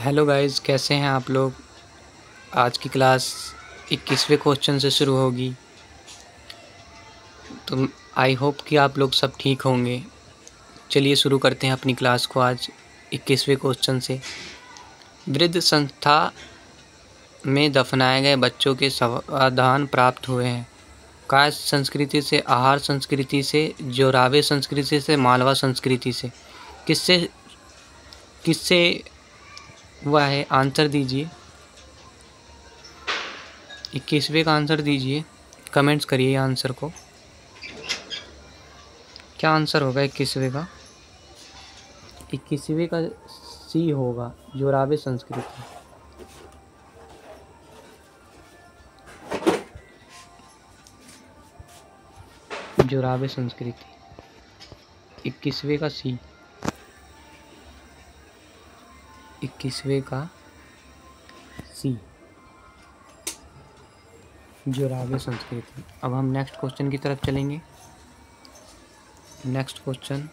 Hello guys, कैसे हैं आप लोग। आज की क्लास 21वें क्वेश्चन से शुरू होगी। तो आई होप कि आप लोग सब ठीक होंगे। चलिए शुरू करते हैं अपनी क्लास को आज 21वें क्वेश्चन से। वृद्ध संस्था में दफनाए गए बच्चों के समाधान प्राप्त हुए हैं। कायस्थ संस्कृति से, आहार संस्कृति से, जोरावे संस्कृति से, मालवा संस्कृति से। किससे किससे हुआ है? आंसर दीजिए। 21वें का आंसर दीजिए, कमेंट्स करिए आंसर को। क्या आंसर होगा 21वें का? 21वें का सी होगा, जोरावे संस्कृति। जोरावे संस्कृति 21वें का सी। 21वें का सी, जोरावे संस्कृति। अब हम नेक्स्ट क्वेश्चन की तरफ चलेंगे। नेक्स्ट क्वेश्चन,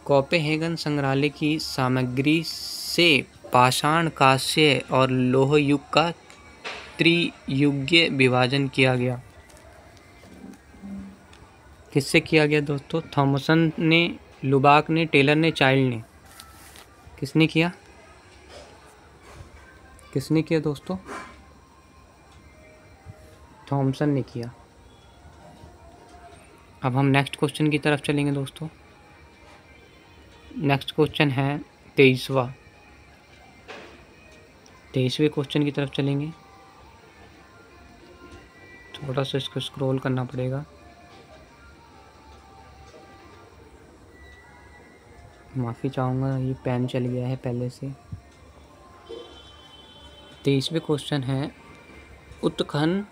कोपेनहेगन संग्रहालय की सामग्री से पाषाण, कांस्य और लौह युग का त्रियुगीय विभाजन किया गया। किससे किया गया दोस्तों? थॉमसन ने, लुबाक ने, टेलर ने, चाइल्ड ने। किसने किया? किसने किया दोस्तों? थॉमसन ने किया। अब हम नेक्स्ट क्वेश्चन की तरफ चलेंगे दोस्तों। नेक्स्ट क्वेश्चन है 23वां। 23वें क्वेश्चन की तरफ चलेंगे। थोड़ा सा इसको स्क्रॉल करना पड़ेगा। माफ़ी चाहूँगा, ये पेन चल गया है पहले से। 23वें क्वेश्चन है, उत्खनन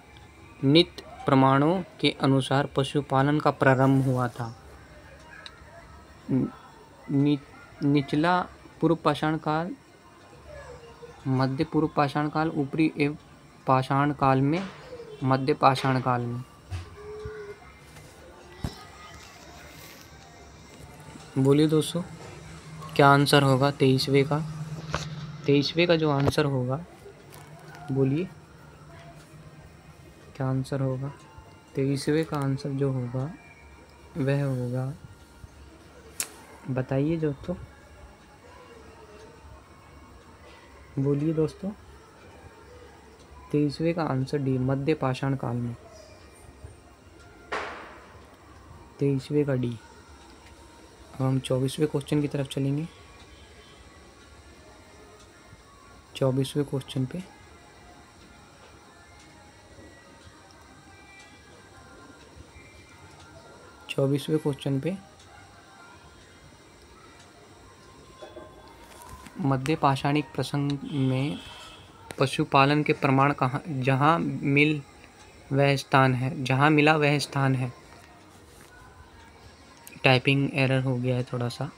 नित प्रमाणों के अनुसार पशुपालन का प्रारंभ हुआ था। निचला पूर्व पाषाण काल, मध्य पूर्व पाषाण काल, ऊपरी एवं पाषाण काल में, मध्य पाषाण काल में। बोलिए दोस्तों, क्या आंसर होगा 23वें का? 23वें का जो आंसर होगा, बोलिए क्या आंसर होगा? 23वें का आंसर जो होगा वह होगा, बताइए दोस्तों, बोलिए दोस्तों। 23वें का आंसर डी, मध्य पाषाण काल में। 23वें का डी। अब हम 24वें क्वेश्चन की तरफ चलेंगे। 24वें क्वेश्चन पे 24वें क्वेश्चन पे मध्य पाषाणिक प्रसंग में पशुपालन के प्रमाण कहाँ, जहाँ मिला वह स्थान है। टाइपिंग एरर हो गया है थोड़ा सा।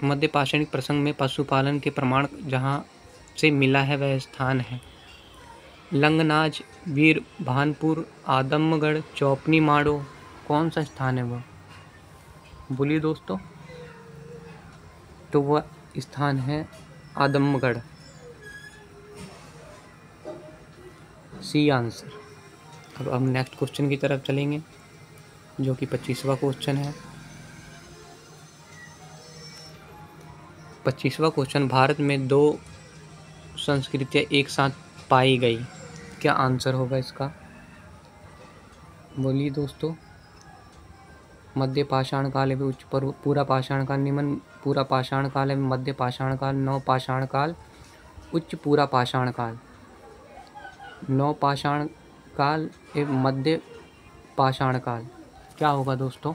मध्य पाषाणिक प्रसंग में पशुपालन के प्रमाण जहाँ से मिला है वह स्थान है। लंगनाज, वीर भानपुर, आदमगढ़, चौपनी माड़ो, कौन सा स्थान है वह? बोलिए दोस्तों। तो वह स्थान है आदमगढ़, सी आंसर। अब हम नेक्स्ट क्वेश्चन की तरफ चलेंगे, जो कि 25वां क्वेश्चन है। 25वां क्वेश्चन, भारत में दो संस्कृतियाँ एक साथ पाई गई। क्या आंसर होगा इसका? बोलिए दोस्तों। मध्य पाषाण काल एवं उच्च पूरा पाषाण काल, निम्न पूरा पाषाण काल एवं मध्य पाषाण काल, नव पाषाण काल, उच्च पूरा पाषाण काल। नव पाषाण काल एवं मध्य पाषाण काल। क्या होगा दोस्तों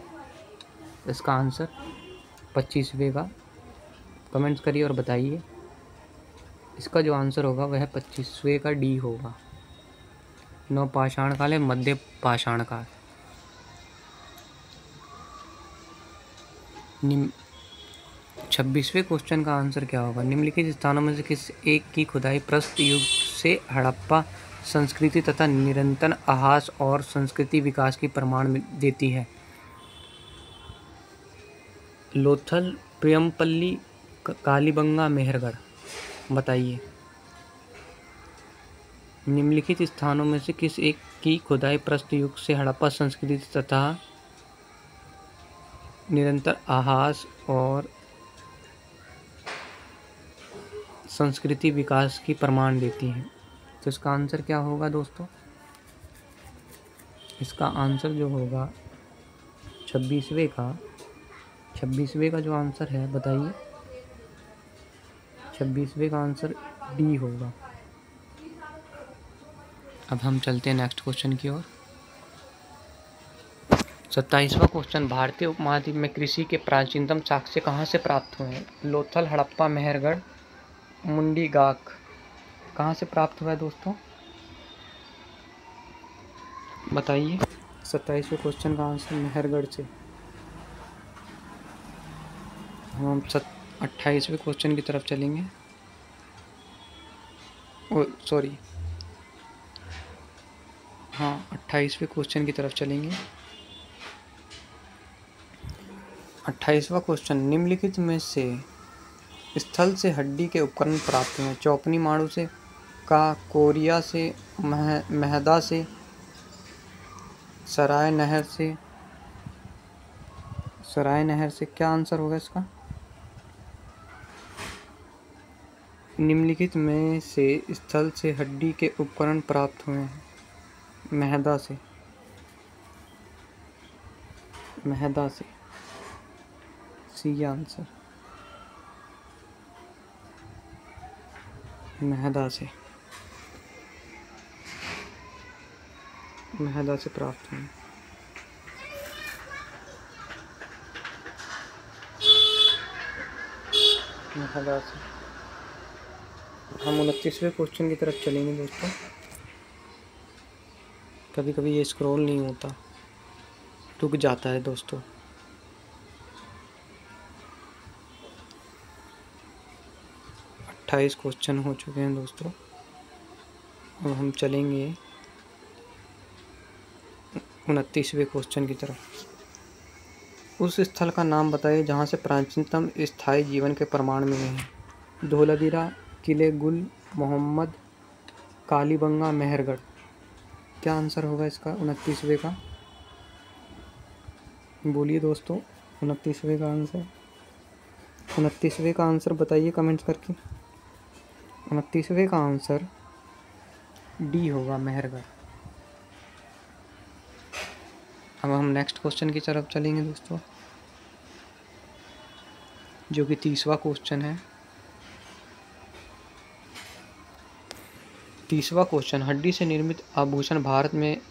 इसका आंसर 25वें का? कमेंट्स करिए और बताइए। इसका जो आंसर होगा वह 25वें का डी होगा, नव पाषाण काल है, मध्य पाषाण काल। 26वें क्वेश्चन का आंसर क्या होगा? निम्नलिखित स्थानों में से किस एक की खुदाई प्रस्तुत युग से हड़प्पा संस्कृति तथा निरंतर आहास और संस्कृति विकास की प्रमाण देती है? लोथल, प्रियमपल्ली, कालीबंगा मेहरगढ़। बताइए। निम्नलिखित स्थानों में से किस एक की खुदाई प्रस्तुत युग से हड़प्पा संस्कृति तथा निरंतर आहास और संस्कृति विकास की प्रमाण देती है? तो इसका आंसर क्या होगा दोस्तों? इसका आंसर जो होगा 26वें का जो आंसर है, बताइए। 26वें का आंसर डी होगा। अब हम चलते हैं नेक्स्ट क्वेश्चन की ओर। 27वां क्वेश्चन, भारतीय उपमहाद्वीप में कृषि के प्राचीनतम साक्ष्य कहाँ से प्राप्त हुए हैं? लोथल, हड़प्पा, मेहरगढ़, मुंडी गाक। कहाँ से प्राप्त हुआ है दोस्तों? बताइए। 27वें क्वेश्चन का आंसर मेहरगढ़ से। हम 28वें क्वेश्चन की तरफ चलेंगे। सॉरी, हाँ, 28वें क्वेश्चन की तरफ चलेंगे। 28वां क्वेश्चन, निम्नलिखित में से स्थल से हड्डी के उपकरण प्राप्त हुए? चौपनी माड़ू से, कोरिया से, महदा से, सराय नहर से। क्या आंसर होगा इसका? निम्नलिखित में से स्थल से हड्डी के उपकरण प्राप्त हुए हैं? महदा से। सी आंसर, महदा से प्राप्त हुए। महदा से। हम 29वें क्वेश्चन की तरफ चलेंगे दोस्तों। कभी कभी ये स्क्रॉल नहीं होता, रुक जाता है दोस्तों। अट्ठाईस क्वेश्चन हो चुके हैं दोस्तों। अब हम चलेंगे 29वें क्वेश्चन की तरफ। उस स्थल का नाम बताइए जहाँ से प्राचीनतम स्थायी जीवन के प्रमाण मिले हैं? धोलावीरा, किले गुल मोहम्मद, कालीबंगा, मेहरगढ़। क्या आंसर होगा इसका 29वें का? बोलिए दोस्तों, 29वें का आंसर। 29वें का आंसर बताइए कमेंट्स करके। 29वें का आंसर डी होगा, मेहरगढ़। अब हम नेक्स्ट क्वेश्चन की तरफ चलेंगे दोस्तों, जो कि 30वां क्वेश्चन है। 30वां क्वेश्चन, हड्डी से निर्मित आभूषण भारत में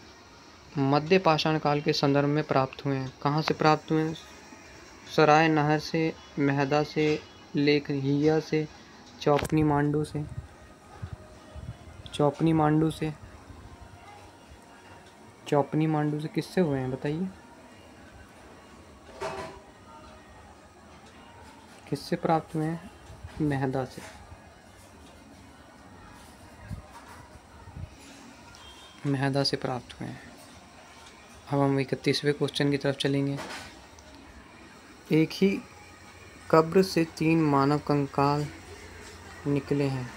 मध्य पाषाण काल के संदर्भ में प्राप्त हुए हैं? कहाँ से प्राप्त हुए हैं? सराय नहर से, महदा से, लेक हिया से, चौपनी मांडू से। चौपनी मांडू से किससे हुए हैं? बताइए, किससे प्राप्त हुए हैं? महदा से। महदा से प्राप्त हुए हैं। अब हम 31वें क्वेश्चन की तरफ चलेंगे। एक ही कब्र से 3 मानव कंकाल निकले हैं।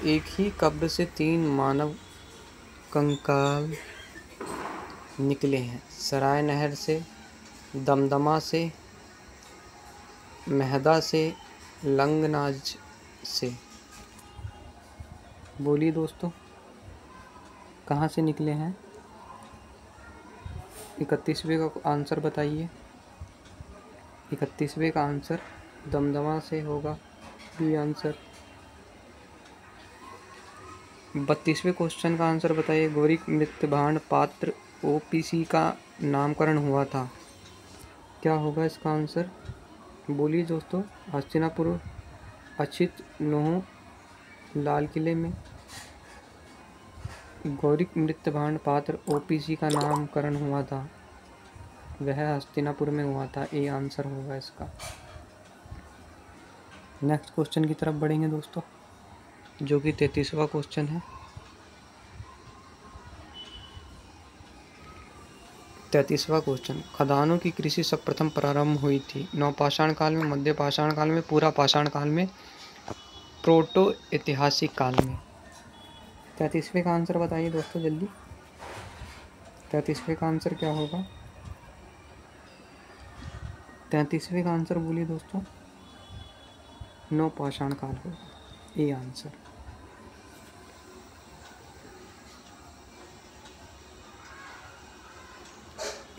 एक ही कब्र से 3 मानव कंकाल निकले हैं। सराय नहर से, दमदमा से, महदा से, लंगनाज से। बोलिए दोस्तों, कहाँ से निकले हैं? 31वें का आंसर बताइए। 31वें का आंसर दमदमा से होगा, बी आंसर। 32वें क्वेश्चन का आंसर बताइए। गौरी मृत्यभांड पात्र ओपीसी का नामकरण हुआ था? क्या होगा इसका आंसर? बोलिए दोस्तों। हस्तिनापुर, अछित, नोह, लाल किले में। गौरी मृत्यभांड पात्र ओपीसी का नामकरण हुआ था, वह हस्तिनापुर में हुआ था। ए आंसर होगा इसका। नेक्स्ट क्वेश्चन की तरफ बढ़ेंगे दोस्तों, जो कि 33वां क्वेश्चन है। 33वां क्वेश्चन, खदानों की कृषि सर्वप्रथम प्रारंभ हुई थी? नवपाषाण काल में, मध्य पाषाण काल में, पूरा पाषाण काल में, प्रोटो ऐतिहासिक काल में? 33वें का आंसर बताइए दोस्तों जल्दी। 33वें का आंसर क्या होगा? 33वें का आंसर बोलिए दोस्तों। नवपाषाण काल होगा ये आंसर।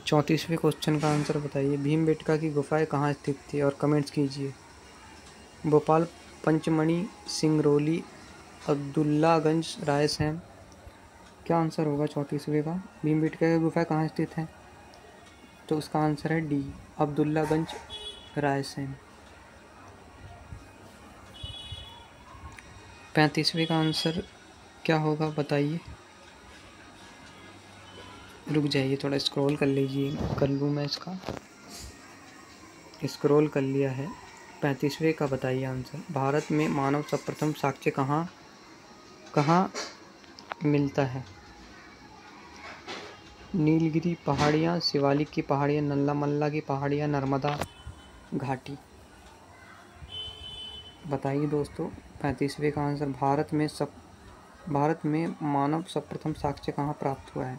चौंतीसवें क्वेश्चन का आंसर बताइए। भीमबेटका की गुफाएं कहाँ स्थित थी और कमेंट्स कीजिए। भोपाल, पंचमढ़ी, सिंगरौली, अब्दुल्लागंज, रायसेन? क्या आंसर होगा 34वें का? भीमबेटका की गुफाएं कहाँ स्थित हैं? तो उसका आंसर है डी, अब्दुल्लागंज, रायसेन। 35वें का आंसर क्या होगा बताइए। रुक जाइए, थोड़ा स्क्रॉल कर लीजिए, कर लूँ मैं इसका। स्क्रॉल कर लिया है। 35वें का बताइए आंसर। भारत में मानव सर्वप्रथम साक्ष्य कहाँ मिलता है? नीलगिरी पहाड़ियाँ, शिवालिक की पहाड़ियाँ, नल्ला मल्ला की पहाड़ियाँ, नर्मदा घाटी? बताइए दोस्तों 35वें का आंसर। भारत में मानव सर्वप्रथम साक्ष्य कहाँ प्राप्त हुआ है?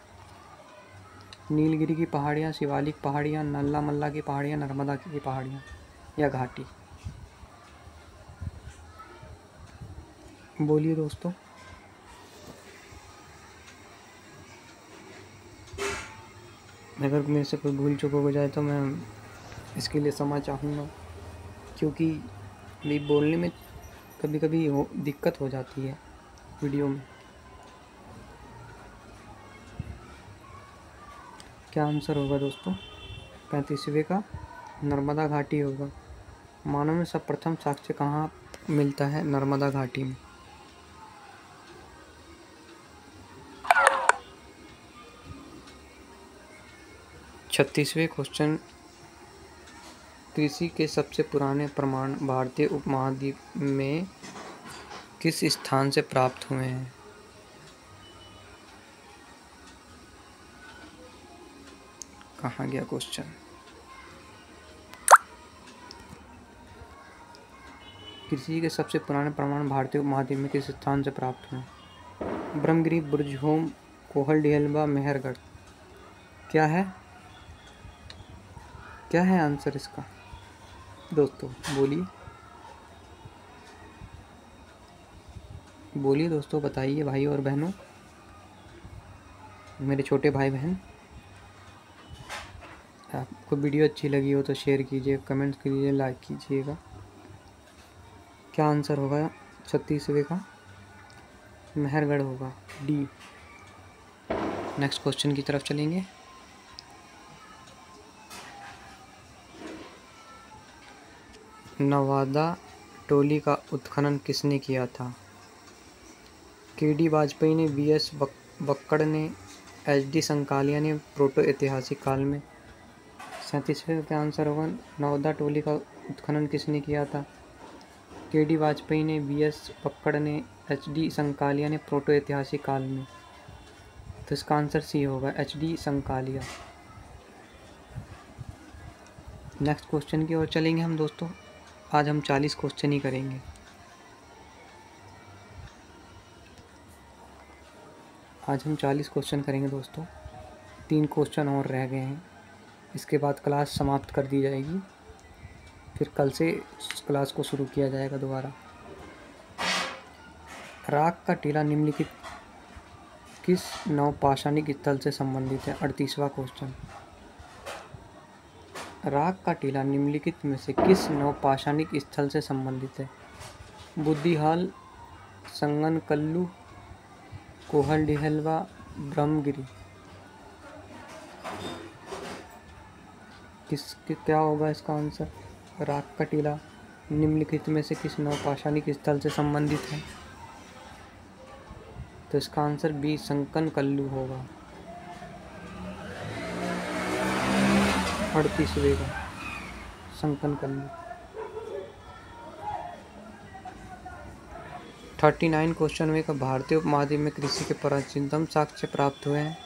नीलगिरी की पहाड़ियाँ, शिवालिक पहाड़ियाँ, नल्ला मल्ला की पहाड़ियाँ, नर्मदा की पहाड़ियाँ या घाटी? बोलिए दोस्तों। अगर मेरे से कोई भूल चूक हो जाए तो मैं इसके लिए क्षमा चाहूँगा, क्योंकि मेरी बोलने में कभी कभी दिक्कत हो जाती है वीडियो में। क्या आंसर होगा दोस्तों 35वें का? नर्मदा घाटी होगा। मानव में सर्वप्रथम साक्ष्य कहाँ मिलता है? नर्मदा घाटी में। छत्तीसवें क्वेश्चन, कृषि के सबसे पुराने प्रमाण भारतीय उपमहाद्वीप में किस स्थान से प्राप्त हुए हैं? कहाँ गया क्वेश्चन? कृषि के सबसे पुराने प्रमाण भारतीय उपमहाद्वीप में किस स्थान से प्राप्त हुए? ब्रह्मगिरी, बुर्जहोम, कोहल डिहलवा, मेहरगढ़? क्या है आंसर इसका दोस्तों? बोलिए दोस्तों, बताइए भाई और बहनों, मेरे छोटे भाई बहन। आपको वीडियो अच्छी लगी हो तो शेयर कीजिए, कमेंट्स कीजिए, लाइक कीजिएगा। क्या आंसर होगा 36वें का? मेहरगढ़ होगा, डी। नेक्स्ट क्वेश्चन की तरफ चलेंगे। नवादा टोली का उत्खनन किसने किया था? केडी वाजपेयी ने, बीएस बक्कड़ ने, एचडी संकालिया ने, प्रोटो ऐतिहासिक काल में? 37वें का आंसर होगा नवादा टोली का उत्खनन किसने किया था? केडी वाजपेयी ने, बीएस बक्कड़ ने, एचडी संकालिया ने, प्रोटो ऐतिहासिक काल में? तो इसका आंसर सी होगा, एचडी संकालिया। नेक्स्ट क्वेश्चन की ओर चलेंगे हम दोस्तों। आज हम 40 क्वेश्चन ही करेंगे। आज हम 40 क्वेश्चन करेंगे दोस्तों। 3 क्वेश्चन और रह गए हैं, इसके बाद क्लास समाप्त कर दी जाएगी। फिर कल से क्लास को शुरू किया जाएगा दोबारा। राग का टीला निम्नलिखित किस नवपाषाणिक स्थल से संबंधित है? 38वां क्वेश्चन। राग का टीला निम्नलिखित में से किस नवपाषाणिक स्थल से संबंधित है? बुद्धिहाल, संगनकल्लू, कोहल डिहलवा, ब्रह्मगिरी? क्या होगा इसका आंसर? राग का टीला निम्नलिखित में से किस नवपाषाणिक स्थल से संबंधित है? तो इसका आंसर बी, संगनकल्लू होगा। 38वें का संगनकल्लू। 39 क्वेश्चन में भारतीय उपमहाद्वीप में कृषि के प्राचीनतम साक्ष्य प्राप्त हुए हैं?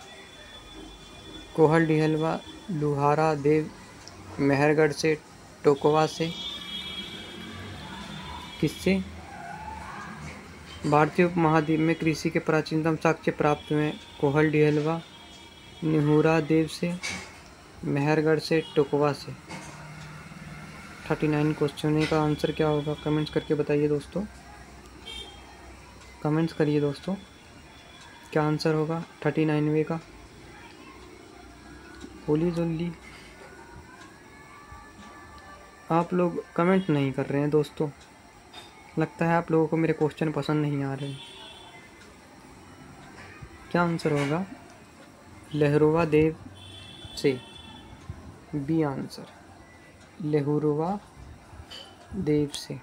कोहल डिहलवा लुहारा देव मेहरगढ़ से टोकवा से किससे? भारतीय उपमहाद्वीप में कृषि के प्राचीनतम साक्ष्य प्राप्त हुए कोहल डिहलवा निहुरा देव से मेहरगढ़ से टोकवा से। 39 क्वेश्चन का आंसर क्या होगा कमेंट्स करके बताइए दोस्तों, कमेंट्स करिए दोस्तों, क्या आंसर होगा 39वें का, बोलिए जल्दी। आप लोग कमेंट नहीं कर रहे हैं दोस्तों, लगता है आप लोगों को मेरे क्वेश्चन पसंद नहीं आ रहे। क्या आंसर होगा? लहरुवा देव से, बी आंसर, लहुरुवा देव से,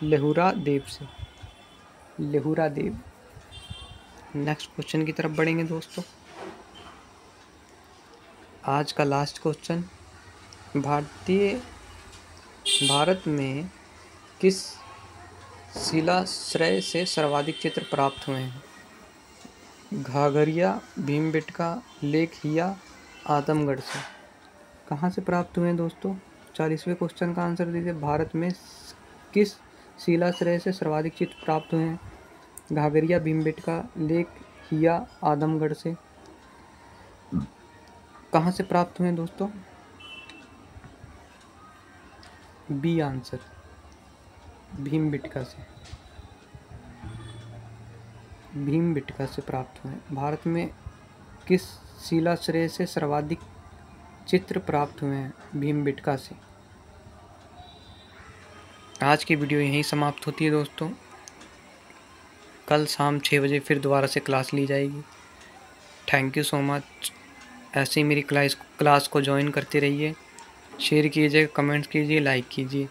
लहुरा देव से, लहुरा देव। नेक्स्ट क्वेश्चन की तरफ बढ़ेंगे दोस्तों। आज का लास्ट क्वेश्चन, भारत में किस शिलाश्रय से सर्वाधिक चित्र प्राप्त हुए हैं? घाघरिया, भीमबेटका, लेखहिया, आदमगढ़ से। कहाँ से प्राप्त हुए हैं दोस्तों? 40वें क्वेश्चन का आंसर दीजिए। भारत में किस शिलाश्रय से सर्वाधिक चित्र प्राप्त हुए हैं? घाघरिया, भीमबेटका, लेखहिया, आदमगढ़ से। कहाँ से प्राप्त हुए हैं दोस्तों? बी आंसर, भीमबेटका से, भीमबेटका से प्राप्त हुए। भारत में किस शिलाश्रय से सर्वाधिक चित्र प्राप्त हुए हैं? भीमबेटका से। आज की वीडियो यहीं समाप्त होती है दोस्तों। कल शाम 6 बजे फिर दोबारा से क्लास ली जाएगी। Thank you so much. ऐसे ही मेरी क्लास को ज्वाइन करते रहिए, शेयर कीजिए, कमेंट्स कीजिए, लाइक कीजिए।